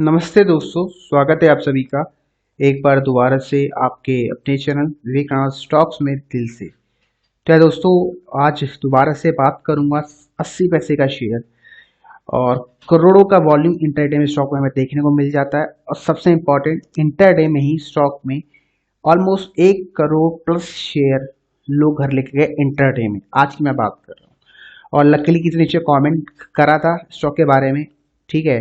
नमस्ते दोस्तों, स्वागत है आप सभी का एक बार दोबारा से आपके अपने चैनल विवेकानंद स्टॉक्स में दिल से। तो दोस्तों, आज दोबारा से बात करूंगा 80 पैसे का शेयर और करोड़ों का वॉल्यूम इंटरडे में स्टॉक में हमें देखने को मिल जाता है। और सबसे इम्पोर्टेंट, इंटरडे में ही स्टॉक में ऑलमोस्ट 1 करोड़ प्लस शेयर लोग घर लेके गए इंटरडे में। आज की मैं बात कर रहा हूँ और लकीली किसी नीचे कमेंट करा था स्टॉक के बारे में। ठीक है,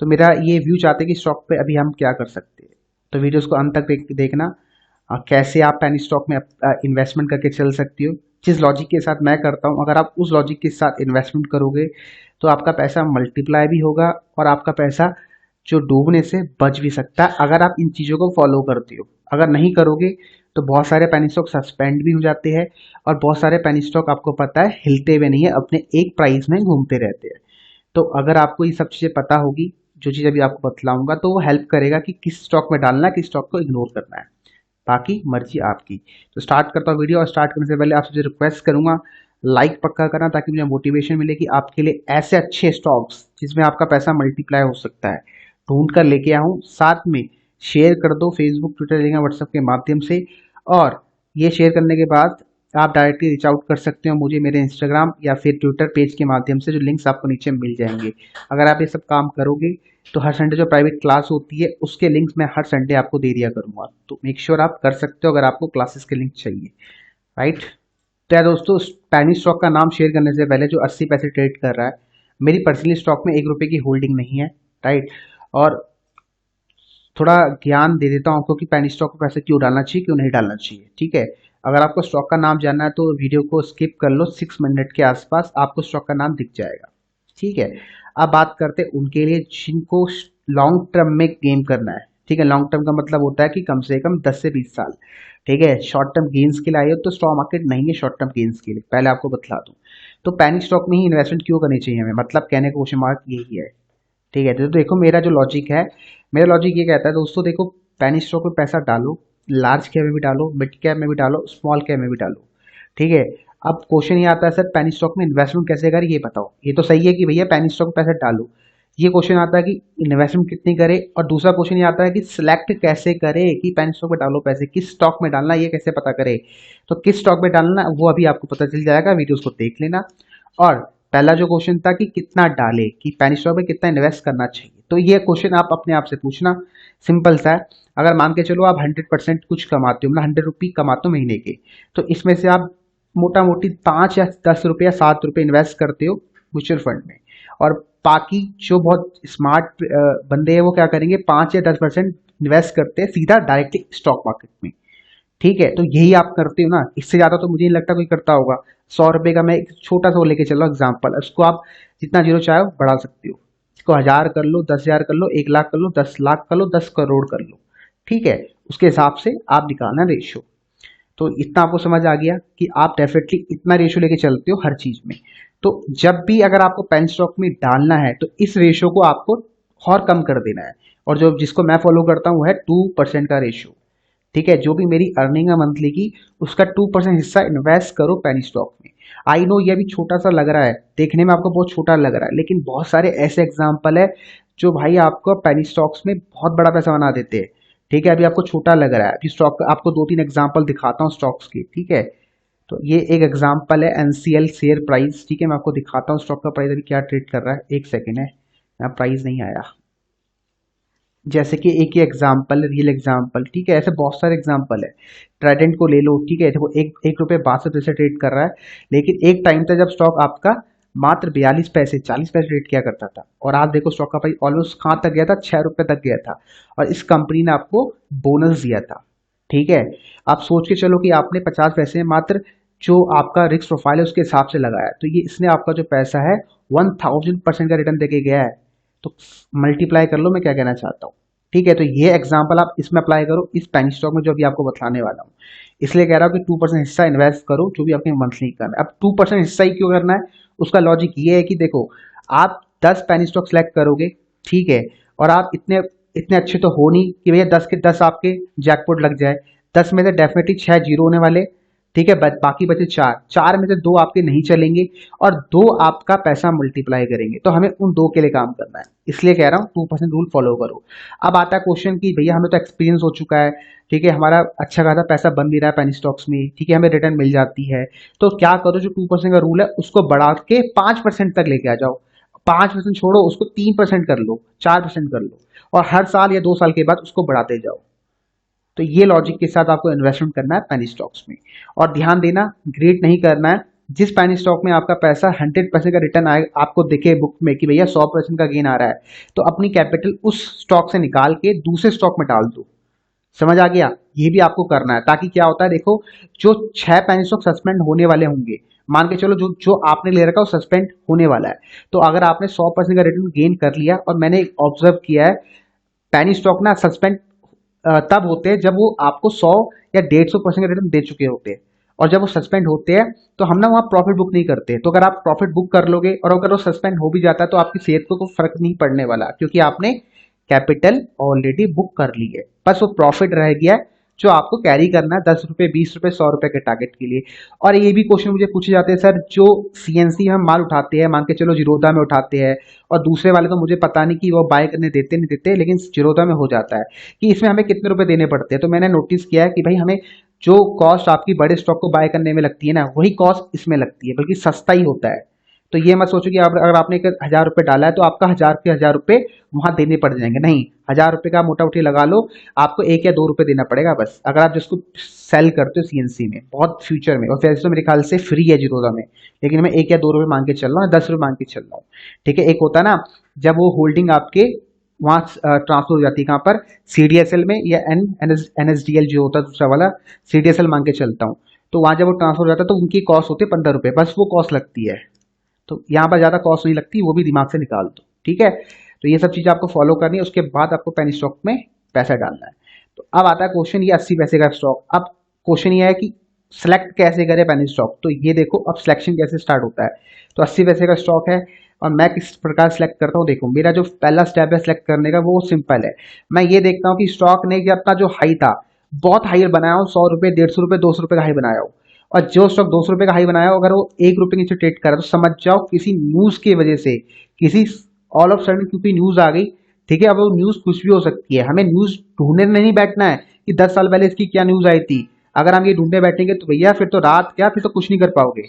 तो मेरा ये व्यू चाहते हैं कि स्टॉक पे अभी हम क्या कर सकते हैं। तो वीडियोस को अंत तक देखना। कैसे आप पैनी स्टॉक में इन्वेस्टमेंट करके चल सकती हो, जिस लॉजिक के साथ मैं करता हूँ। अगर आप उस लॉजिक के साथ इन्वेस्टमेंट करोगे तो आपका पैसा मल्टीप्लाई भी होगा और आपका पैसा जो डूबने से बच भी सकता है, अगर आप इन चीज़ों को फॉलो करते हो। अगर नहीं करोगे तो बहुत सारे पैनी स्टॉक सस्पेंड भी हो जाते हैं और बहुत सारे पैनी स्टॉक आपको पता है हिलते हुए नहीं है, अपने एक प्राइस में घूमते रहते हैं। तो अगर आपको ये सब चीज़ें पता होगी, जो चीज़ अभी आपको बतलाऊंगा, तो वो हेल्प करेगा कि किस स्टॉक में डालना है, किस स्टॉक को इग्नोर करना है। बाकी मर्जी आपकी। तो स्टार्ट करता हूँ वीडियो। और स्टार्ट करने से पहले आपसे रिक्वेस्ट करूंगा, लाइक पक्का करना ताकि मुझे मोटिवेशन मिले कि आपके लिए ऐसे अच्छे स्टॉक्स जिसमें आपका पैसा मल्टीप्लाई हो सकता है ढूंढ कर लेके आऊँ। साथ में शेयर कर दो फेसबुक, ट्विटर, व्हाट्सएप के माध्यम से। और ये शेयर करने के बाद आप डायरेक्टली रीच आउट कर सकते हो मुझे मेरे इंस्टाग्राम या फिर ट्विटर पेज के माध्यम से, जो लिंक्स आपको नीचे मिल जाएंगे। अगर आप ये सब काम करोगे तो हर संडे जो प्राइवेट क्लास होती है उसके लिंक्स मैं हर संडे आपको दे दिया करूंगा। तो मेक श्योर आप कर सकते हो अगर आपको क्लासेस के लिंक चाहिए। राइट। तो यार दोस्तों, स्पेनिश स्टॉक का नाम शेयर करने से पहले जो 80 पैसे ट्रेड कर रहा है, मेरी पर्सनली स्टॉक में 1 रुपए की होल्डिंग नहीं है। राइट। और थोड़ा ज्ञान दे देता हूँ आपको कि पैनी स्टॉक में पैसे क्यों डालना चाहिए, क्यों नहीं डालना चाहिए। ठीक है, अगर आपको स्टॉक का नाम जानना है तो वीडियो को स्किप कर लो, 6 मिनट के आसपास आपको स्टॉक का नाम दिख जाएगा। ठीक है, अब बात करते हैं उनके लिए जिनको लॉन्ग टर्म में गेम करना है। ठीक है, लॉन्ग टर्म का मतलब होता है कि कम से कम 10 से 20 साल। ठीक है, शॉर्ट टर्म गेन्स के लिए आए हो तो स्टॉक मार्केट नहीं है शॉर्ट टर्म गेन्स के लिए, पहले आपको बतला दूं। तो पैनिक स्टॉक में ही इन्वेस्टमेंट क्यों करनी चाहिए हमें, मतलब कहने का क्वेश्चन मार्क यही है। ठीक है, तो देखो मेरा जो लॉजिक है, मेरा लॉजिक ये कहता है दोस्तों, देखो पैनी स्टॉक में पैसा डालो, लार्ज कैप में भी डालो, मिड कैप में भी डालो, स्मॉल कैप में भी डालो। ठीक है, अब क्वेश्चन ये आता है सर पैनी स्टॉक में इन्वेस्टमेंट कैसे करें ये बताओ। ये तो सही है कि भैया पैनी स्टॉक में पैसा डालो, ये क्वेश्चन आता है कि इन्वेस्टमेंट कितनी करे। और दूसरा क्वेश्चन ये आता है कि सिलेक्ट कैसे करे कि पैनी स्टॉक में डालो पैसे, किस स्टॉक में डालना ये कैसे पता करे। तो किस स्टॉक में डालना वो अभी आपको पता चल जाएगा, वीडियोस को देख लेना। और पहला जो क्वेश्चन था कि कितना डाले, कि पैनी स्टॉक में कितना इन्वेस्ट करना चाहिए, तो ये क्वेश्चन आप अपने आप से पूछना। सिंपल सा है। अगर मान के चलो आप 100% कुछ कमाते हो, मतलब 100 रुपये कमाते हो महीने के, तो इसमें से आप मोटा मोटी 5 या 10 रुपये या 7 रुपये इन्वेस्ट करते हो म्यूचुअल फंड में। और बाकी जो बहुत स्मार्ट बंदे हैं वो क्या करेंगे, 5 या 10% इन्वेस्ट करते हैं सीधा डायरेक्टली स्टॉक मार्केट में। ठीक है, तो यही आप करते हो ना, इससे ज्यादा तो मुझे नहीं लगता कोई करता होगा। 100 रुपये का मैं एक छोटा सा वो लेके चलो एग्जाम्पल, उसको आप जितना जीरो चाहो बढ़ा सकते हो। इसको 1000 कर लो, 10,000 कर लो, 1 लाख कर लो, 10 लाख कर लो, 10 करोड़ कर लो। ठीक है, उसके हिसाब से आप निकालना रेशियो। तो इतना आपको समझ आ गया कि आप डेफिनेटली इतना रेशियो लेके चलते हो हर चीज में। तो जब भी अगर आपको पेन स्टॉक में डालना है तो इस रेशियो को आपको और कम कर देना है। और जो जिसको मैं फॉलो करता हूँ वो है 2% का रेशियो। ठीक है, जो भी मेरी अर्निंग है मंथली की, उसका 2% हिस्सा इन्वेस्ट करो पेनी स्टॉक में। आई नो ये अभी छोटा सा लग रहा है, देखने में आपको बहुत छोटा लग रहा है, लेकिन बहुत सारे ऐसे एग्जाम्पल है जो भाई आपको पेनी स्टॉक्स में बहुत बड़ा पैसा बना देते हैं। ठीक है, अभी आपको छोटा लग रहा है, अभी स्टॉक आपको 2-3 एग्जाम्पल दिखाता हूँ स्टॉक्स की। ठीक है, तो ये एक एग्जाम्पल है एनसीएल शेयर प्राइस। ठीक है, मैं आपको दिखाता हूँ स्टॉक का प्राइस अभी क्या ट्रेड कर रहा है। एक सेकेंड है, यहाँ प्राइस नहीं आया। जैसे कि एक ही एग्जाम्पल, रियल एग्जाम्पल। ठीक है, ऐसे बहुत सारे एग्जाम्पल है। ट्राइडेंट को ले लो। ठीक है, देखो एक रुपये 62 पैसे ट्रेड कर रहा है, लेकिन एक टाइम था जब स्टॉक आपका मात्र 42 पैसे 40 पैसे ट्रेड किया करता था। और आज देखो स्टॉक का प्राइस ऑलमोस्ट कहाँ तक गया था, 6 रुपये तक गया था। और इस कंपनी ने आपको बोनस दिया था। ठीक है, आप सोच के चलो कि आपने 50 पैसे मात्र जो आपका रिस्क प्रोफाइल है उसके हिसाब से लगाया, तो ये इसने आपका जो पैसा है 1000% का रिटर्न देके गया है। तो मल्टीप्लाई कर लो मैं क्या कहना चाहता हूँ। ठीक है, तो ये एग्जांपल आप इसमें अप्लाई करो, इस पेनी स्टॉक में जो अभी आपको बतलाने वाला हूँ। इसलिए कह रहा हूँ कि 2% हिस्सा इन्वेस्ट करो जो भी आपके मंथली करना है। अब 2% हिस्सा ही क्यों करना है, उसका लॉजिक ये है कि देखो आप 10 पेनी स्टॉक सेलेक्ट करोगे। ठीक है, और आप इतने इतने अच्छे तो हो नहीं कि भैया 10 के 10 आपके जैकपॉट लग जाए। 10 में से डेफिनेटली 6 जीरो होने वाले। ठीक है, बाकी बचे 4, 4 में से 2 आपके नहीं चलेंगे और 2 आपका पैसा मल्टीप्लाई करेंगे। तो हमें उन 2 के लिए काम करना है। इसलिए कह रहा हूँ 2% रूल फॉलो करो। अब आता है क्वेश्चन कि भैया हमें तो एक्सपीरियंस हो चुका है, ठीक है, हमारा अच्छा खासा पैसा बन भी रहा है पेनी स्टॉक्स में, ठीक है, हमें रिटर्न मिल जाती है, तो क्या करो, जो 2% का रूल है उसको बढ़ा के 5% तक लेके आ जाओ। 5% छोड़ो, उसको 3% कर लो, 4% कर लो, और हर साल या 2 साल के बाद उसको बढ़ाते जाओ। तो ये लॉजिक के साथ आपको इन्वेस्टमेंट करना है पेनी स्टॉक्स में। और ध्यान देना, ग्रेड नहीं करना है। जिस पेनी स्टॉक में आपका पैसा 100% का रिटर्न आए, आपको दिखे बुक में कि भैया 100% का गेन आ रहा है, तो अपनी कैपिटल उस स्टॉक से निकाल के दूसरे स्टॉक में डाल दो। समझ आ गया? ये भी आपको करना है, ताकि क्या होता है देखो, जो 6 पेनी स्टॉक सस्पेंड होने वाले होंगे, मान के चलो जो जो आपने ले रखा है वो सस्पेंड होने वाला है, तो अगर आपने 100% का रिटर्न गेन कर लिया, और मैंने ऑब्जर्व किया है पेनी स्टॉक ना सस्पेंड तब होते हैं जब वो आपको 100 या 150% का रिटर्न दे चुके होते हैं, और जब वो सस्पेंड होते हैं तो हम ना वहाँ प्रॉफिट बुक नहीं करते। तो अगर आप प्रॉफिट बुक कर लोगे और अगर वो सस्पेंड हो भी जाता है, तो आपकी सेहत को कोई फर्क नहीं पड़ने वाला, क्योंकि आपने कैपिटल ऑलरेडी बुक कर ली है। बस वो प्रॉफिट रह गया है जो आपको कैरी करना है, 10 रुपए, 20 रुपए, 100 रुपए के टारगेट के लिए। और ये भी क्वेश्चन मुझे पूछे जाते हैं, सर जो सीएनसी में हम माल उठाते हैं, मान के चलो जीरोधा में उठाते हैं, और दूसरे वाले तो मुझे पता नहीं कि वो बाय करने देते नहीं देते, लेकिन जीरोधा में हो जाता है, कि इसमें हमें कितने रुपए देने पड़ते हैं। तो मैंने नोटिस किया है कि भाई हमें जो कॉस्ट आपकी बड़े स्टॉक को बाय करने में लगती है ना, वही कॉस्ट इसमें लगती है, बल्कि सस्ता ही होता है। तो ये मत सोचो कि अगर आपने 1,000 रुपये डाला है तो आपका 1,000 के 1,000 रुपये वहां देने पड़ जाएंगे, नहीं। 1,000 रुपये का मोटा मोटी लगा लो, आपको 1 या 2 रुपये देना पड़ेगा बस, अगर आप जिसको सेल करते हो सीएनसी में बहुत फ्यूचर में। और वैसे तो मेरे ख्याल से फ्री है जीरोधा में, लेकिन मैं 1 या 2 रुपये मांग के चल रहा हूँ, 10 रुपये मांग के चल रहा हूँ, ठीक है। एक होता है ना, जब वो होल्डिंग आपके वहाँ ट्रांसफर हो जाती है, कहाँ पर, सीडीएसएल में, या एनएसडीएल जो होता है दूसरा वाला, सीडीएसएल मांग के चलता हूँ, तो वहाँ जब वो ट्रांसफर हो जाता है तो उनकी कॉस्ट होती है 15 रुपये, बस वो कॉस्ट लगती है। तो यहाँ पर ज़्यादा कॉस्ट नहीं लगती, वो भी दिमाग से निकाल दो, ठीक है। तो ये सब चीज़ें आपको फॉलो करनी है, उसके बाद आपको पेनी स्टॉक में पैसा डालना है। तो अब आता है क्वेश्चन, ये 80 पैसे का स्टॉक। अब क्वेश्चन ये है कि सेलेक्ट कैसे करें पेनी स्टॉक। तो ये देखो, अब सिलेक्शन कैसे स्टार्ट होता है। तो 80 पैसे का स्टॉक है, और मैं किस प्रकार सेलेक्ट करता हूँ, देखो मेरा जो पहला स्टेप है सेलेक्ट करने का, वो सिंपल है। मैं ये देखता हूँ कि स्टॉक ने अपना जो हाई था, बहुत हाई बनाया हो, 100 रुपये, 150 रुपये, 200 रुपये का हाई बनाया हो, और जो स्टॉक 200 रुपये का हाई बनाया हो, अगर वो 1 रुपये नीचे ट्रेड कर रहा है, तो समझ जाओ किसी न्यूज की वजह से, किसी ऑल ऑफ सडन क्योंकि न्यूज आ गई, ठीक है। अब वो न्यूज कुछ भी हो सकती है, हमें न्यूज ढूंढने नहीं बैठना है कि 10 साल पहले इसकी क्या न्यूज आई थी। अगर हम ये ढूंढने बैठेंगे तो भैया फिर तो रात क्या, फिर तो कुछ नहीं कर पाओगे।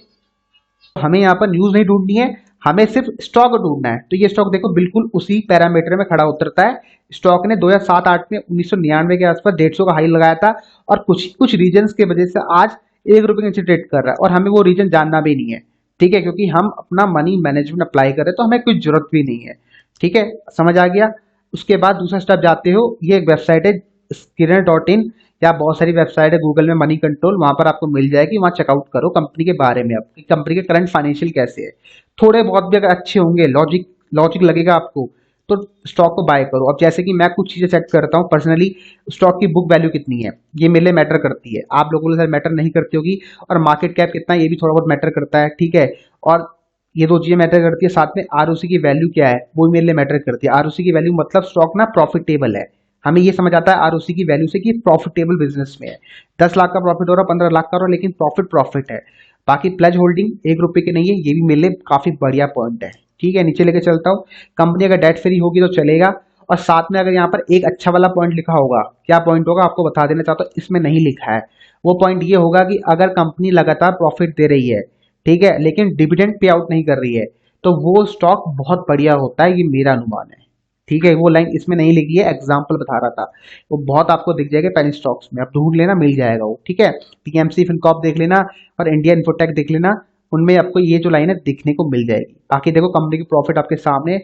हमें यहाँ पर न्यूज नहीं ढूंढनी है, हमें सिर्फ स्टॉक ढूंढना है। तो ये स्टॉक देखो बिल्कुल उसी पैरामीटर में खड़ा उतरता है। स्टॉक ने 2007-8 में 1999 के आसपास 150 का हाई लगाया था, और कुछ कुछ रीजन के वजह से आज 1 रुपये के नीचे ट्रेड कर रहा है, और हमें वो रीजन जानना भी नहीं है, ठीक है, क्योंकि हम अपना मनी मैनेजमेंट अप्लाई कर रहे हैं, तो हमें कोई जरूरत भी नहीं है, ठीक है। समझ आ गया? उसके बाद दूसरा स्टेप जाते हो, ये एक वेबसाइट है स्किनर.इन, या बहुत सारी वेबसाइट है गूगल में, मनी कंट्रोल, वहां पर आपको मिल जाएगी। वहां चेकआउट करो कंपनी के बारे में, आपकी कंपनी के करंट फाइनेंशियल कैसे है। थोड़े बहुत भी अगर अच्छे होंगे, लॉजिक लॉजिक लगेगा आपको, तो स्टॉक को बाय करो। अब जैसे कि मैं कुछ चीजें चेक करता हूँ पर्सनली, स्टॉक की बुक वैल्यू कितनी है, ये मेरे लिए मैटर करती है, आप लोगों के साथ मैटर नहीं करती होगी। और मार्केट कैप कितना है, ये भी थोड़ा बहुत मैटर करता है, ठीक है। और ये दो चीजें मैटर करती है, साथ में आरओसी की वैल्यू क्या है, वो मेरे लिए मैटर करती है। आरओसी की वैल्यू मतलब स्टॉक ना प्रॉफिटेबल है, हमें ये समझ आता है आरओसी की वैल्यू से कि प्रॉफिटेबल बिजनेस में है। 10 लाख का प्रॉफिट हो रहा है, 15 लाख का हो रहा है, लेकिन प्रॉफिट प्रॉफिट है। बाकी प्लेज होल्डिंग 1 रुपये की नहीं है, ये भी मेरे लिए काफी बढ़िया पॉइंट है, ठीक है। नीचे लेके चलता हूँ, कंपनी अगर डेट फ्री होगी तो चलेगा। और साथ में अगर यहाँ पर एक अच्छा वाला पॉइंट लिखा होगा, क्या पॉइंट होगा आपको बता देना चाहता हूँ, इसमें नहीं लिखा है। वो पॉइंट ये होगा कि अगर कंपनी लगातार प्रॉफिट दे रही है, ठीक है, लेकिन डिविडेंड पे आउट नहीं कर रही है, तो वो स्टॉक बहुत बढ़िया होता है, ये मेरा अनुमान है, ठीक है। वो लाइन इसमें नहीं लिखी है, एग्जाम्पल बता रहा था। वो बहुत आपको दिख जाएगा पेनी स्टॉक्स में, आप ढूंढ लेना, मिल जाएगा वो, ठीक है। पीएमसी फिनकॉर्प देख लेना, और इंडिया इन्फोटेक देख लेना, उनमें आपको ये जो लाइन है दिखने को मिल जाएगी। बाकी देखो कंपनी की प्रॉफिट आपके सामने,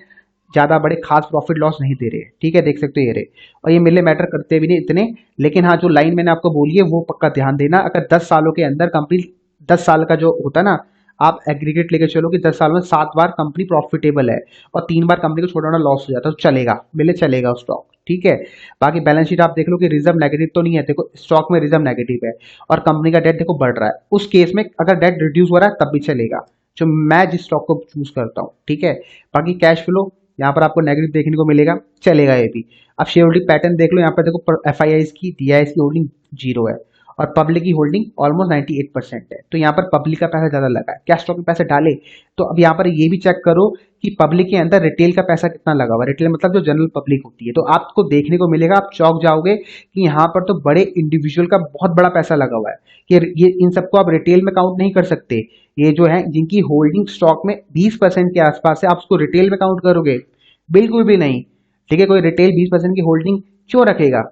ज्यादा बड़े खास प्रॉफिट लॉस नहीं दे रहे, ठीक है, देख सकते हो ये रहे। और ये मेरे मैटर करते भी नहीं इतने, लेकिन हाँ जो लाइन मैंने आपको बोली है वो पक्का ध्यान देना। अगर 10 सालों के अंदर कंपनी, 10 साल का जो होता है ना, आप एग्रीगेट लेके चलो कि 10 साल में 7 बार कंपनी प्रॉफिटेबल है, और 3 बार कंपनी को छोटा मोटा लॉस हो जाता है, तो चलेगा, मिले चलेगा उस स्टॉक, ठीक है। बाकी बैलेंस शीट आप देख लो कि रिजर्व नेगेटिव तो नहीं है, देखो स्टॉक में रिजर्व नेगेटिव है, और कंपनी का डेट देखो बढ़ रहा है। उस केस में अगर डेट रिड्यूस हो रहा है तब भी चलेगा, जो मैं जिस स्टॉक को चूज करता हूँ, ठीक है। बाकी कैश फ्लो यहाँ पर आपको नेगेटिव देखने को मिलेगा, चलेगा ये भी। अब शेयर होल्डिंग पैटर्न देख लो, यहाँ पर देखो एफ आई आई की, डी आई की होल्डिंग 0 है, और पब्लिक की होल्डिंग ऑलमोस्ट 98% है। तो यहाँ पर पब्लिक का पैसा ज्यादा लगा है, क्या स्टॉक में पैसे डाले। तो अब यहाँ पर ये भी चेक करो कि पब्लिक के अंदर रिटेल का पैसा कितना लगा हुआ है। रिटेल मतलब जो जनरल पब्लिक होती है, तो आपको देखने को मिलेगा, आप चौंक जाओगे कि यहाँ पर तो बड़े इंडिविजुअल का बहुत बड़ा पैसा लगा हुआ है कि ये इन सबको आप रिटेल में काउंट नहीं कर सकते। ये जो है जिनकी होल्डिंग स्टॉक में 20% के आसपास है, आप उसको रिटेल में काउंट करोगे? बिल्कुल भी नहीं। ठीक है, कोई रिटेल 20% की होल्डिंग क्यों रखेगा?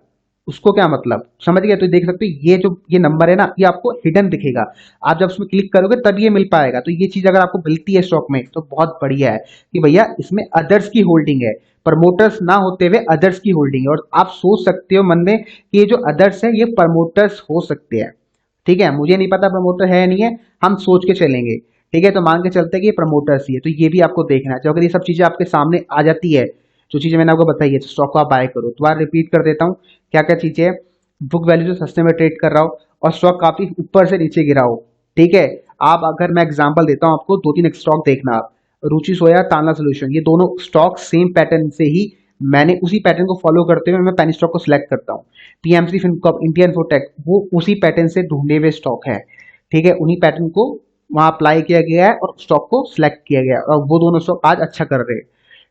उसको क्या मतलब, समझ गए? तो देख सकते हो ये नंबर है ना, ये आपको हिडन दिखेगा। आप जब उसमें क्लिक करोगे तब ये मिल पाएगा। तो ये चीज अगर आपको मिलती है स्टॉक में तो बहुत बढ़िया है कि भैया इसमें अदर्स की होल्डिंग है, प्रमोटर्स ना होते हुए अदर्स की होल्डिंग है। और आप सोच सकते हो मन में कि ये जो अदर्स है ये प्रमोटर्स हो सकते हैं। ठीक है, मुझे नहीं पता प्रमोटर है या नहीं है, हम सोच के चलेंगे। ठीक है, तो मान के चलते हैं कि ये प्रमोटर्स ही है, तो ये भी आपको देखना है। तो अगर ये सब चीजें आपके सामने आ जाती है, जो चीजें मैंने आपको बताई है, तो स्टॉक को आप बाय करो। दोबारा रिपीट कर देता हूँ क्या क्या चीजें हैं। बुक वैल्यू से सस्ते में ट्रेड कर रहा हो और स्टॉक काफी ऊपर से नीचे गिरा हो। ठीक है, आप अगर मैं एग्जांपल देता हूँ आपको, दो तीन स्टॉक देखना आप, रुचि सोया, तांला सोल्यूशन, ये दोनों स्टॉक सेम पैटर्न से ही, मैंने उसी पैटर्न को फॉलो करते हुए मैं पेनी स्टॉक को सिलेक्ट करता हूँ। पीएमसी फिनकॉर्प, इंडिया इन्फोटेक, वो उसी पैटर्न से ढूंढे हुए स्टॉक है। ठीक है, उन्हीं पैटर्न को वहां अप्लाई किया गया है और स्टॉक को सिलेक्ट किया गया है, और वो दोनों स्टॉक आज अच्छा कर रहे हैं।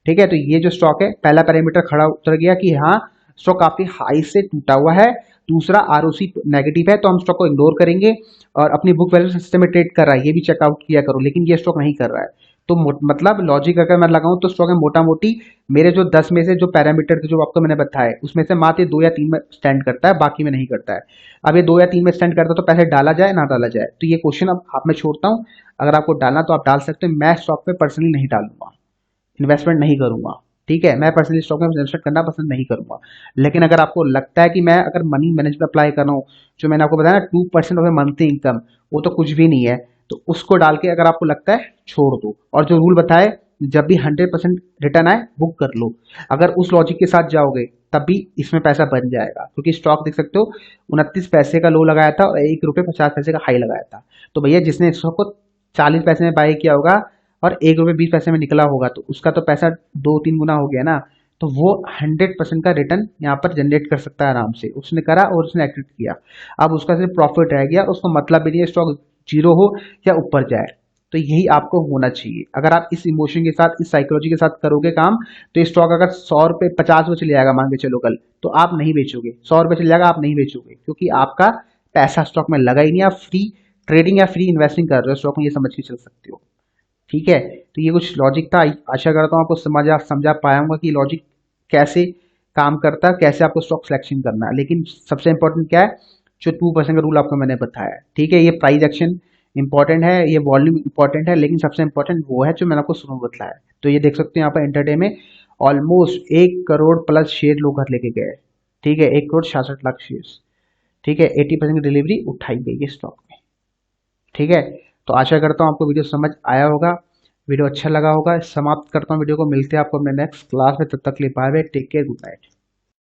ठीक है, तो ये जो स्टॉक है, पहला पैरामीटर खड़ा उतर गया कि हाँ स्टॉक काफी हाई से टूटा हुआ है। दूसरा, आरओसी नेगेटिव है, तो हम स्टॉक को इग्नोर करेंगे। और अपनी बुक वैल्यू सिस्टम में ट्रेड कर रहा है, ये भी चेकआउट किया करो। लेकिन ये स्टॉक नहीं कर रहा है, तो मतलब लॉजिक अगर मैं लगाऊं तो स्टॉक है मोटा मोटी मेरे जो 10 में से जो पैरामीटर थे जो आपको मैंने बताया, उसमें से मात्र 2 या 3 में स्टैंड करता है, बाकी में नहीं करता है। अब ये 2 या 3 में स्टैंड करता है तो पैसे डाला जाए ना डाला जाए, तो ये क्वेश्चन अब आप में छोड़ता हूँ। अगर आपको डालना तो आप डाल सकते हो, मैं स्टॉक पे पर्सनली नहीं डालूंगा, इन्वेस्टमेंट नहीं करूंगा। ठीक है, मैं पर्सनली स्टॉक में इन्वेस्टमेंट करना पसंद नहीं करूंगा। लेकिन अगर आपको लगता है कि मैं अगर मनी मैनेजमेंट अप्लाई कर रहा हूँ, जो मैंने आपको बताया ना 2% ऑफ मंथली इनकम, वो तो कुछ भी नहीं है, तो उसको डाल के अगर आपको लगता है छोड़ दो। और जो रूल बताए, जब भी 100% रिटर्न आए बुक कर लो। अगर उस लॉजिक के साथ जाओगे तब भी इसमें पैसा बन जाएगा, क्योंकि स्टॉक देख सकते हो 29 पैसे का लो लगाया था और 1 रुपये 50 पैसे का हाई लगाया था। तो भैया जिसने स्टॉक को 40 पैसे में बाय किया होगा और 1 रुपये 20 पैसे में निकला होगा, तो उसका तो पैसा 2-3 गुना हो गया ना। तो वो 100% का रिटर्न यहाँ पर जनरेट कर सकता है आराम से। उसने करा और उसने एक्टिव किया, अब उसका सिर्फ प्रॉफिट रह गया, उसको मतलब भी नहीं है स्टॉक जीरो हो या ऊपर जाए। तो यही आपको होना चाहिए। अगर आप इस इमोशन के साथ, इस साइकोलॉजी के साथ करोगे काम, तो ये स्टॉक अगर 100 रुपये 50 रुपये चले जाएगा मान के चलो कल, तो आप नहीं बेचोगे। 100 रुपये चले जाएगा, आप नहीं बेचोगे, क्योंकि आपका पैसा स्टॉक में लगा ही नहीं। आप फ्री ट्रेडिंग या फ्री इन्वेस्टिंग कर रहे हो स्टॉक में, ये समझ के चल सकते हो। ठीक है, तो ये कुछ लॉजिक था। आशा करता हूँ आपको समझा पाया हूँ कि लॉजिक कैसे काम करता है, कैसे आपको स्टॉक सिलेक्शन करना है। लेकिन सबसे इंपॉर्टेंट क्या है, जो 2% का रूल आपको मैंने बताया है। ठीक है, ये प्राइस एक्शन इंपॉर्टेंट है, ये वॉल्यूम इंपॉर्टेंट है, लेकिन सबसे इंपॉर्टेंट वो है जो मैंने आपको शुरू में बताया है। तो ये देख सकते हो यहाँ पर इंटरडे में ऑलमोस्ट 1 करोड़ प्लस शेयर लोग घर लेके गए। ठीक है, 1 करोड़ 66 लाख शेयर। ठीक है, 80% की डिलीवरी उठाई गई है स्टॉक में। ठीक है, तो आशा करता हूँ आपको वीडियो समझ आया होगा, वीडियो अच्छा लगा होगा। समाप्त करता हूँ वीडियो को, मिलते हैं आपको अपने नेक्स्ट क्लास में। तब तक के लिए bye bye, take care, good night.